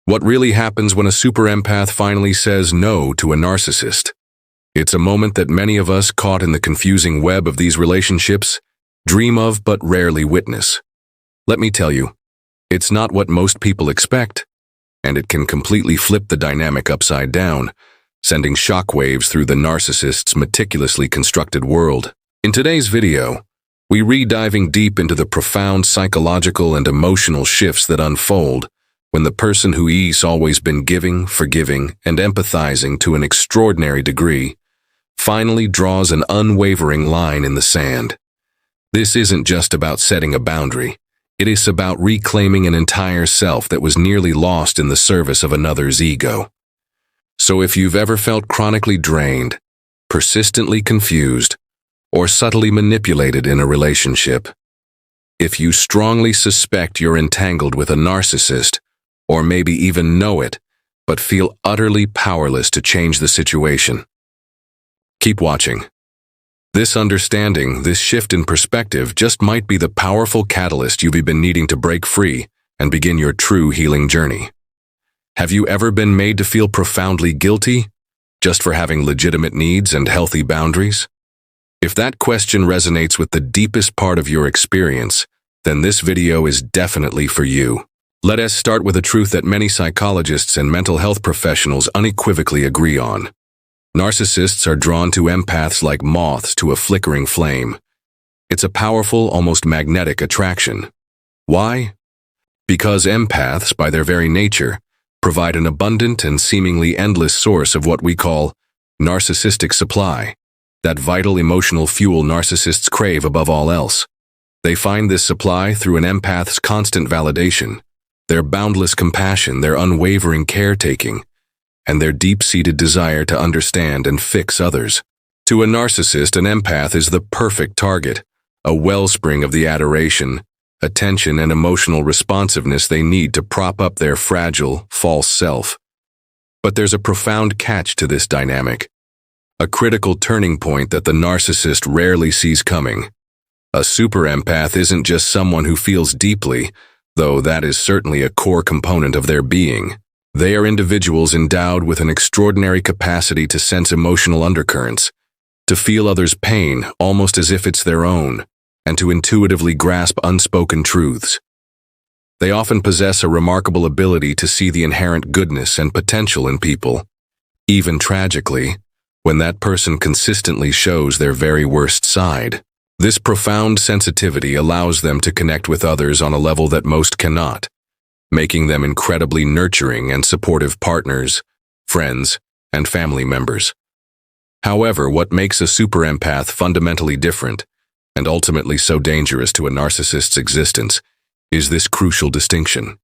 What really happens when a super empath finally says no to a narcissist? It's a moment that many of us, caught in the confusing web of these relationships, dream of but rarely witness. Let me tell you, it's not what most people expect, and it can completely flip the dynamic upside down, sending shockwaves through the narcissist's meticulously constructed world. In today's video, we're diving deep into the profound psychological and emotional shifts that unfold when the person who's always been giving, forgiving, and empathizing to an extraordinary degree finally draws an unwavering line in the sand. This isn't just about setting a boundary. It is about reclaiming an entire self that was nearly lost in the service of another's ego. So if you've ever felt chronically drained, persistently confused, or subtly manipulated in a relationship, if you strongly suspect you're entangled with a narcissist, or maybe even know it, but feel utterly powerless to change the situation, keep watching. This understanding, this shift in perspective, just might be the powerful catalyst you've been needing to break free and begin your true healing journey. Have you ever been made to feel profoundly guilty just for having legitimate needs and healthy boundaries? If that question resonates with the deepest part of your experience, then this video is definitely for you. Let us start with a truth that many psychologists and mental health professionals unequivocally agree on. Narcissists are drawn to empaths like moths to a flickering flame. It's a powerful, almost magnetic attraction. Why? Because empaths, by their very nature, provide an abundant and seemingly endless source of what we call narcissistic supply, that vital emotional fuel narcissists crave above all else. They find this supply through an empath's constant validation, their boundless compassion, their unwavering caretaking, and their deep-seated desire to understand and fix others. To a narcissist, an empath is the perfect target, a wellspring of the adoration, attention, and emotional responsiveness they need to prop up their fragile, false self. But there's a profound catch to this dynamic, a critical turning point that the narcissist rarely sees coming. A super empath isn't just someone who feels deeply, though that is certainly a core component of their being. They are individuals endowed with an extraordinary capacity to sense emotional undercurrents, to feel others' pain almost as if it's their own, and to intuitively grasp unspoken truths. They often possess a remarkable ability to see the inherent goodness and potential in people, even tragically, when that person consistently shows their very worst side. This profound sensitivity allows them to connect with others on a level that most cannot, making them incredibly nurturing and supportive partners, friends, and family members. However, what makes a super empath fundamentally different, and ultimately so dangerous to a narcissist's existence, is this crucial distinction.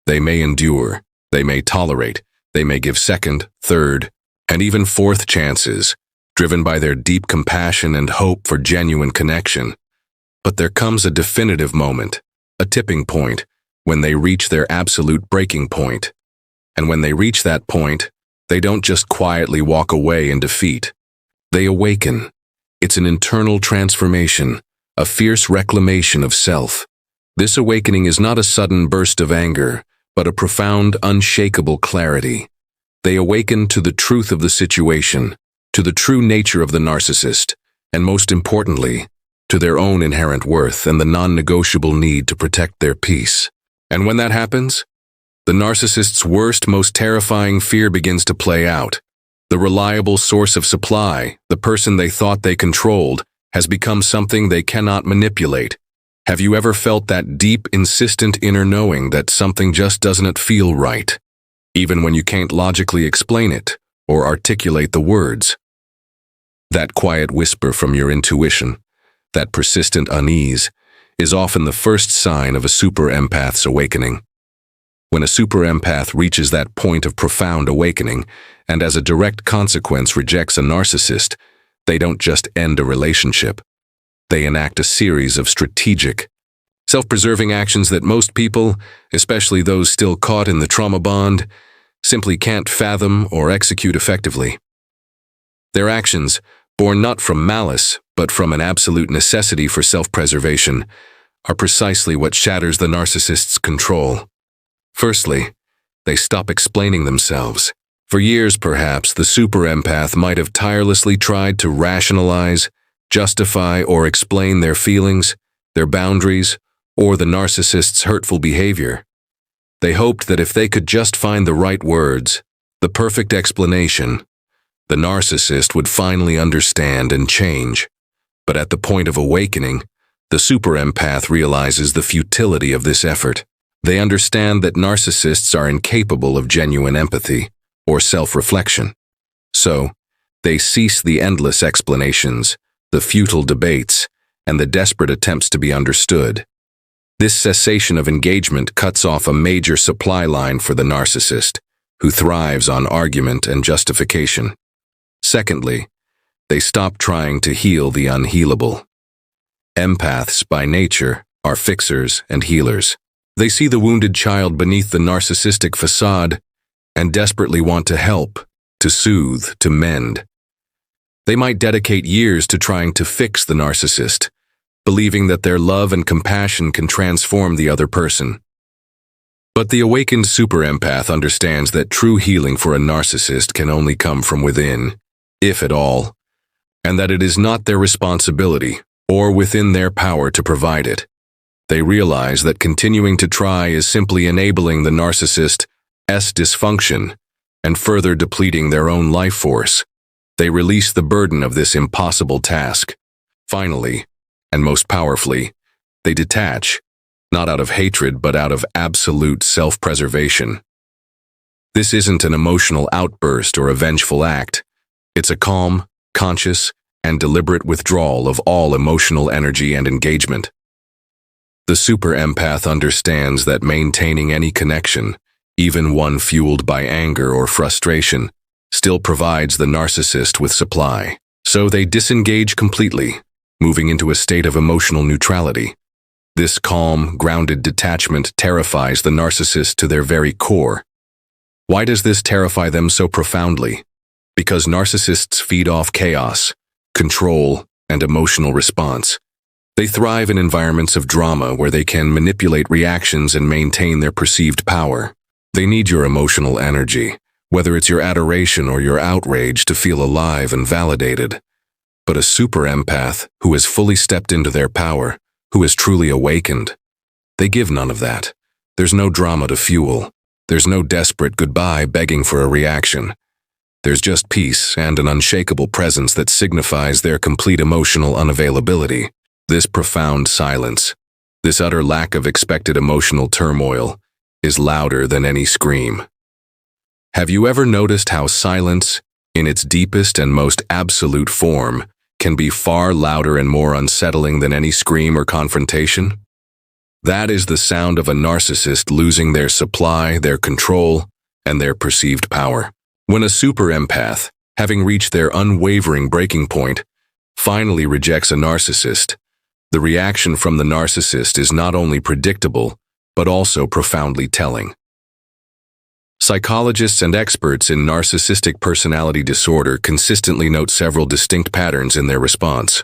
They may endure, they may tolerate, they may give second, third, and even fourth chances, driven by their deep compassion and hope for genuine connection. But there comes a definitive moment, a tipping point, when they reach their absolute breaking point. And when they reach that point, they don't just quietly walk away in defeat. They awaken. It's an internal transformation, a fierce reclamation of self. This awakening is not a sudden burst of anger, but a profound, unshakable clarity. They awaken to the truth of the situation, to the true nature of the narcissist, and most importantly, to their own inherent worth and the non-negotiable need to protect their peace. And when that happens, the narcissist's worst, most terrifying fear begins to play out. The reliable source of supply, the person they thought they controlled, has become something they cannot manipulate. Have you ever felt that deep, insistent inner knowing that something just doesn't feel right, even when you can't logically explain it or articulate the words? That quiet whisper from your intuition, that persistent unease, is often the first sign of a super empath's awakening. When a super empath reaches that point of profound awakening, and as a direct consequence rejects a narcissist, they don't just end a relationship. They enact a series of strategic, self-preserving actions that most people, especially those still caught in the trauma bond, simply can't fathom or execute effectively. Their actions, born not from malice, but from an absolute necessity for self-preservation, are precisely what shatters the narcissist's control. Firstly, They stop explaining themselves. For years, perhaps, the super empath might have tirelessly tried to rationalize, justify, or explain their feelings, their boundaries, or the narcissist's hurtful behavior. They hoped that if they could just find the right words, the perfect explanation, the narcissist would finally understand and change. But at the point of awakening, the super empath realizes the futility of this effort. They understand that narcissists are incapable of genuine empathy or self-reflection. So, they cease the endless explanations, the futile debates, and the desperate attempts to be understood. This cessation of engagement cuts off a major supply line for the narcissist, who thrives on argument and justification. Secondly, they stop trying to heal the unhealable. Empaths, by nature, are fixers and healers. They see the wounded child beneath the narcissistic facade and desperately want to help, to soothe, to mend. They might dedicate years to trying to fix the narcissist, believing that their love and compassion can transform the other person. But the awakened super empath understands that true healing for a narcissist can only come from within, if at all, and that it is not their responsibility or within their power to provide it. They realize that continuing to try is simply enabling the narcissist's dysfunction and further depleting their own life force. They release the burden of this impossible task. Finally, and most powerfully, they detach, not out of hatred but out of absolute self-preservation. This isn't an emotional outburst or a vengeful act. It's a calm, conscious, and deliberate withdrawal of all emotional energy and engagement. The super empath understands that maintaining any connection, even one fueled by anger or frustration, still provides the narcissist with supply. So they disengage completely, moving into a state of emotional neutrality. This calm, grounded detachment terrifies the narcissist to their very core. Why does this terrify them so profoundly? Because narcissists feed off chaos, control, and emotional response. They thrive in environments of drama where they can manipulate reactions and maintain their perceived power. They need your emotional energy, whether it's your adoration or your outrage, to feel alive and validated. But a super empath, who has fully stepped into their power, who is truly awakened, they give none of that. There's no drama to fuel. There's no desperate goodbye begging for a reaction. There's just peace and an unshakable presence that signifies their complete emotional unavailability. This profound silence, this utter lack of expected emotional turmoil, is louder than any scream. Have you ever noticed how silence, in its deepest and most absolute form, can be far louder and more unsettling than any scream or confrontation? That is the sound of a narcissist losing their supply, their control, and their perceived power. When a super empath, having reached their unwavering breaking point, finally rejects a narcissist, the reaction from the narcissist is not only predictable, but also profoundly telling. Psychologists and experts in narcissistic personality disorder consistently note several distinct patterns in their response,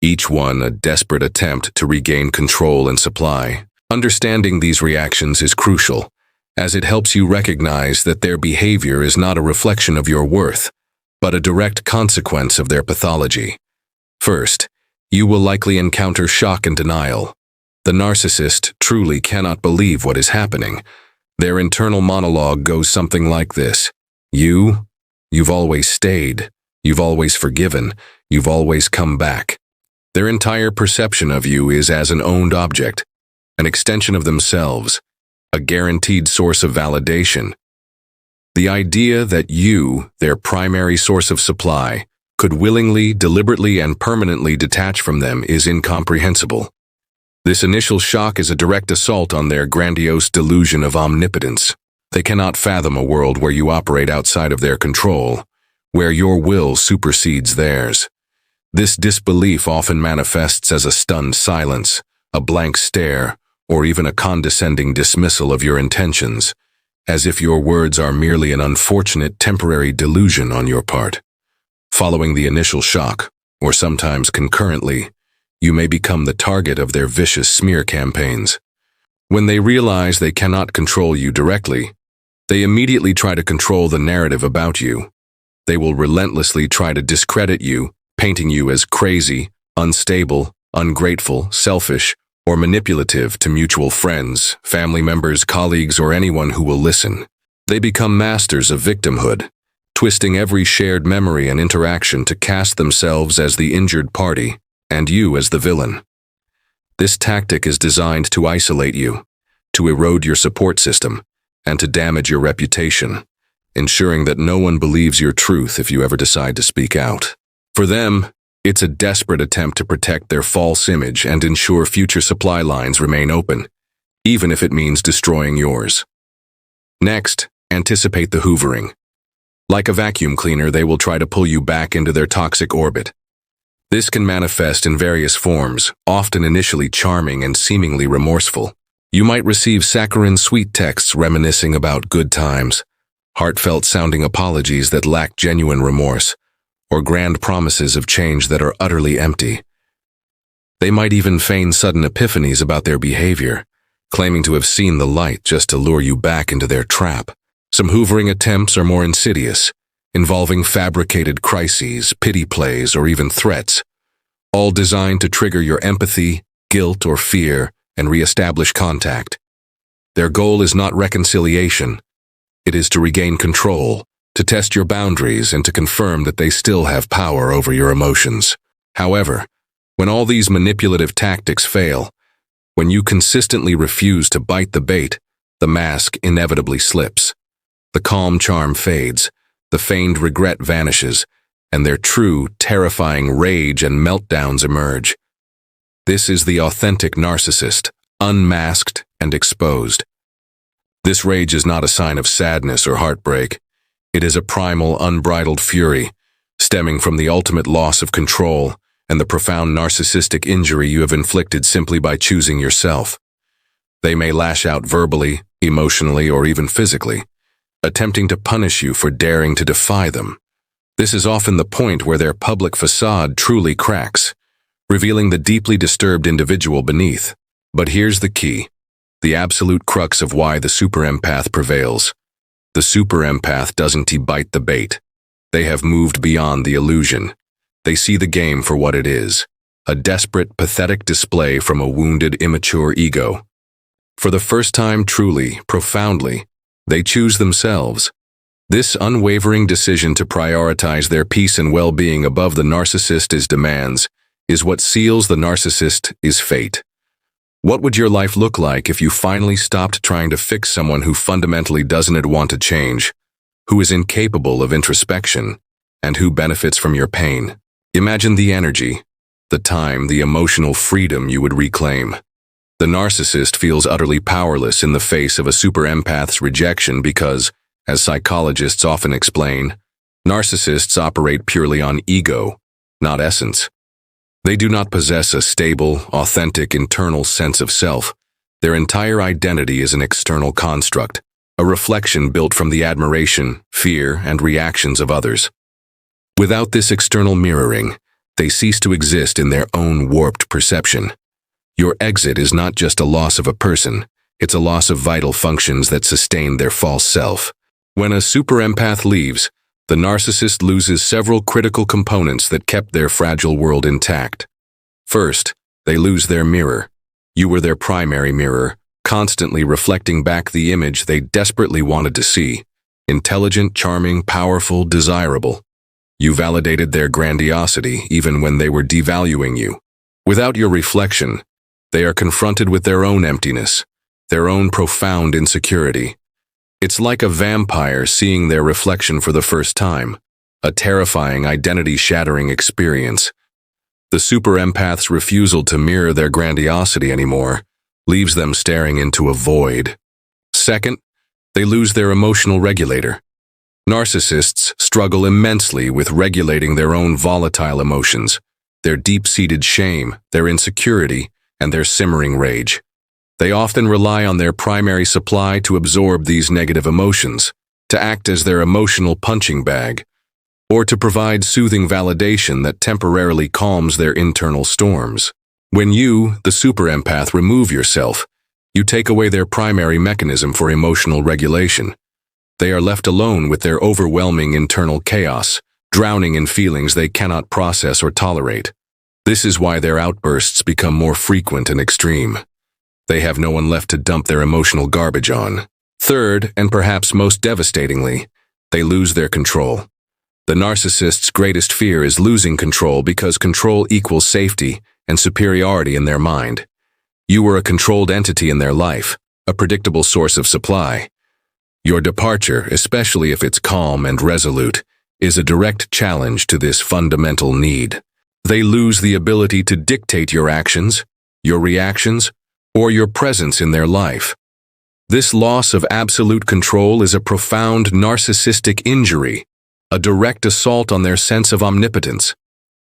each one a desperate attempt to regain control and supply. Understanding these reactions is crucial, as it helps you recognize that their behavior is not a reflection of your worth, but a direct consequence of their pathology. First, you will likely encounter shock and denial. The narcissist truly cannot believe what is happening. Their internal monologue goes something like this: You've always stayed, you've always forgiven, you've always come back. Their entire perception of you is as an owned object, an extension of themselves, a guaranteed source of validation. The idea that you, their primary source of supply, could willingly, deliberately, and permanently detach from them is incomprehensible. This initial shock is a direct assault on their grandiose delusion of omnipotence. They cannot fathom a world where you operate outside of their control, where your will supersedes theirs. This disbelief often manifests as a stunned silence, a blank stare, or even a condescending dismissal of your intentions, as if your words are merely an unfortunate temporary delusion on your part. Following the initial shock, or sometimes concurrently, you may become the target of their vicious smear campaigns. When they realize they cannot control you directly, They immediately try to control the narrative about you. They will relentlessly try to discredit you, painting you as crazy, unstable, ungrateful, selfish, or manipulative to mutual friends, family members, colleagues, or anyone who will listen. They become masters of victimhood, twisting every shared memory and interaction to cast themselves as the injured party and you as the villain. This tactic is designed to isolate you, to erode your support system, and to damage your reputation, ensuring that no one believes your truth if you ever decide to speak out. For them, it's a desperate attempt to protect their false image and ensure future supply lines remain open, even if it means destroying yours. Next, anticipate the hoovering. Like a vacuum cleaner, they will try to pull you back into their toxic orbit. This can manifest in various forms, often initially charming and seemingly remorseful. You might receive saccharine-sweet texts reminiscing about good times, heartfelt-sounding apologies that lack genuine remorse, or grand promises of change that are utterly empty. They might even feign sudden epiphanies about their behavior, claiming to have seen the light just to lure you back into their trap. Some hoovering attempts are more insidious, involving fabricated crises, pity plays, or even threats, all designed to trigger your empathy, guilt, or fear and re-establish contact. Their goal is not reconciliation. It is to regain control, to test your boundaries, and to confirm that they still have power over your emotions. However, when all these manipulative tactics fail, when you consistently refuse to bite the bait, the mask inevitably slips. The calm charm fades, the feigned regret vanishes, and their true, terrifying rage and meltdowns emerge. This is the authentic narcissist, unmasked and exposed. This rage is not a sign of sadness or heartbreak. It is a primal, unbridled fury, stemming from the ultimate loss of control and the profound narcissistic injury you have inflicted simply by choosing yourself. They may lash out verbally, emotionally, or even physically, attempting to punish you for daring to defy them. This is often the point where their public facade truly cracks, revealing the deeply disturbed individual beneath. But here's the key, the absolute crux of why the super empath prevails. The super empath doesn't bite the bait. They have moved beyond the illusion. They see the game for what it is, a desperate, pathetic display from a wounded, immature ego. For the first time, truly, profoundly, they choose themselves. This unwavering decision to prioritize their peace and well-being above the narcissist's demands is what seals the narcissist's fate. What would your life look like if you finally stopped trying to fix someone who fundamentally doesn't want to change, who is incapable of introspection, and who benefits from your pain? Imagine the energy, the time, the emotional freedom you would reclaim. The narcissist feels utterly powerless in the face of a super empath's rejection because, as psychologists often explain, narcissists operate purely on ego, not essence. They do not possess a stable, authentic internal sense of self. Their entire identity is an external construct, a reflection built from the admiration, fear, and reactions of others. Without this external mirroring, they cease to exist in their own warped perception. Your exit is not just a loss of a person, it's a loss of vital functions that sustain their false self. When a super empath leaves, the narcissist loses several critical components that kept their fragile world intact. First, they lose their mirror. You were their primary mirror, constantly reflecting back the image they desperately wanted to see. Intelligent, charming, powerful, desirable. You validated their grandiosity even when they were devaluing you. Without your reflection, they are confronted with their own emptiness, their own profound insecurity. It's like a vampire seeing their reflection for the first time, a terrifying, identity-shattering experience. The super empath's refusal to mirror their grandiosity anymore leaves them staring into a void. Second, they lose their emotional regulator. Narcissists struggle immensely with regulating their own volatile emotions, their deep-seated shame, their insecurity, and their simmering rage. They often rely on their primary supply to absorb these negative emotions, to act as their emotional punching bag, or to provide soothing validation that temporarily calms their internal storms. When you, the super empath, remove yourself, you take away their primary mechanism for emotional regulation. They are left alone with their overwhelming internal chaos, drowning in feelings they cannot process or tolerate. This is why their outbursts become more frequent and extreme. They have no one left to dump their emotional garbage on. Third, and perhaps most devastatingly, they lose their control. The narcissist's greatest fear is losing control because control equals safety and superiority in their mind. You were a controlled entity in their life, a predictable source of supply. Your departure, especially if it's calm and resolute, is a direct challenge to this fundamental need. They lose the ability to dictate your actions, your reactions, or your presence in their life. This loss of absolute control is a profound narcissistic injury, a direct assault on their sense of omnipotence.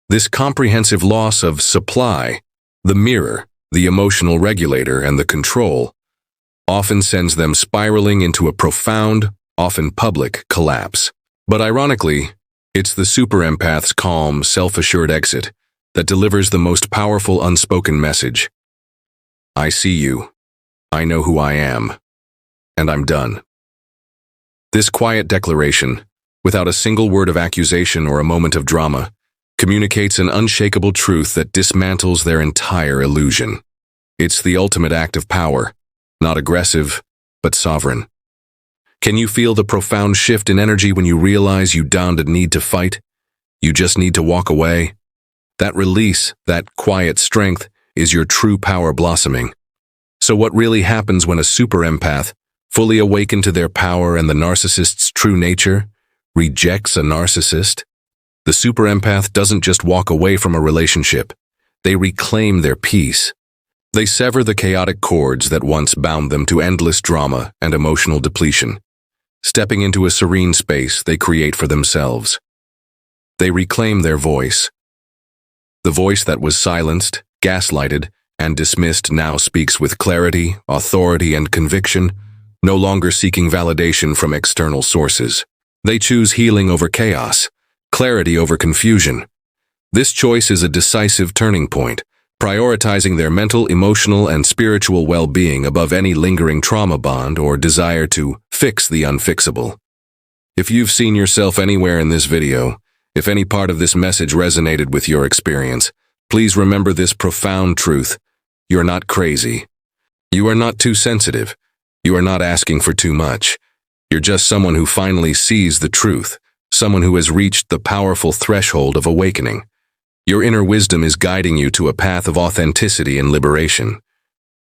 This comprehensive loss of supply, the mirror, the emotional regulator, and the control, often sends them spiraling into a profound, often public, collapse. But ironically, it's the super empath's calm, self-assured exit that delivers the most powerful unspoken message. I see you. I know who I am. And I'm done. This quiet declaration, without a single word of accusation or a moment of drama, communicates an unshakable truth that dismantles their entire illusion. It's the ultimate act of power, not aggressive, but sovereign. Can you feel the profound shift in energy when you realize you don't need to fight? You just need to walk away? That release, that quiet strength, is your true power blossoming. So what really happens when a super empath, fully awakened to their power and the narcissist's true nature, rejects a narcissist? The super empath doesn't just walk away from a relationship. They reclaim their peace. They sever the chaotic cords that once bound them to endless drama and emotional depletion, stepping into a serene space they create for themselves. They reclaim their voice. The voice that was silenced, gaslighted, and dismissed now speaks with clarity, authority, and conviction, no longer seeking validation from external sources. They choose healing over chaos, clarity over confusion. This choice is a decisive turning point, prioritizing their mental, emotional, and spiritual well-being above any lingering trauma bond or desire to fix the unfixable. If you've seen yourself anywhere in this video, if any part of this message resonated with your experience, please remember this profound truth. You're not crazy. You are not too sensitive. You are not asking for too much. You're just someone who finally sees the truth, someone who has reached the powerful threshold of awakening. Your inner wisdom is guiding you to a path of authenticity and liberation.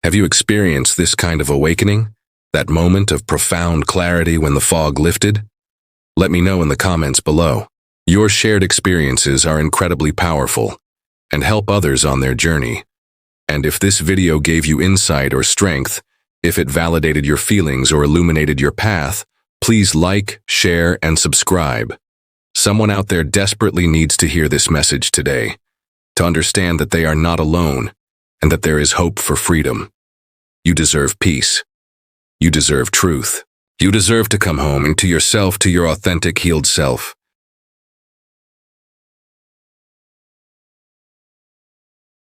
Have you experienced this kind of awakening? That moment of profound clarity when the fog lifted? Let me know in the comments below. Your shared experiences are incredibly powerful and help others on their journey. And if this video gave you insight or strength, if it validated your feelings or illuminated your path, please like, share, and subscribe. Someone out there desperately needs to hear this message today, to understand that they are not alone and that there is hope for freedom. You deserve peace. You deserve truth. You deserve to come home into yourself, to your authentic, healed self.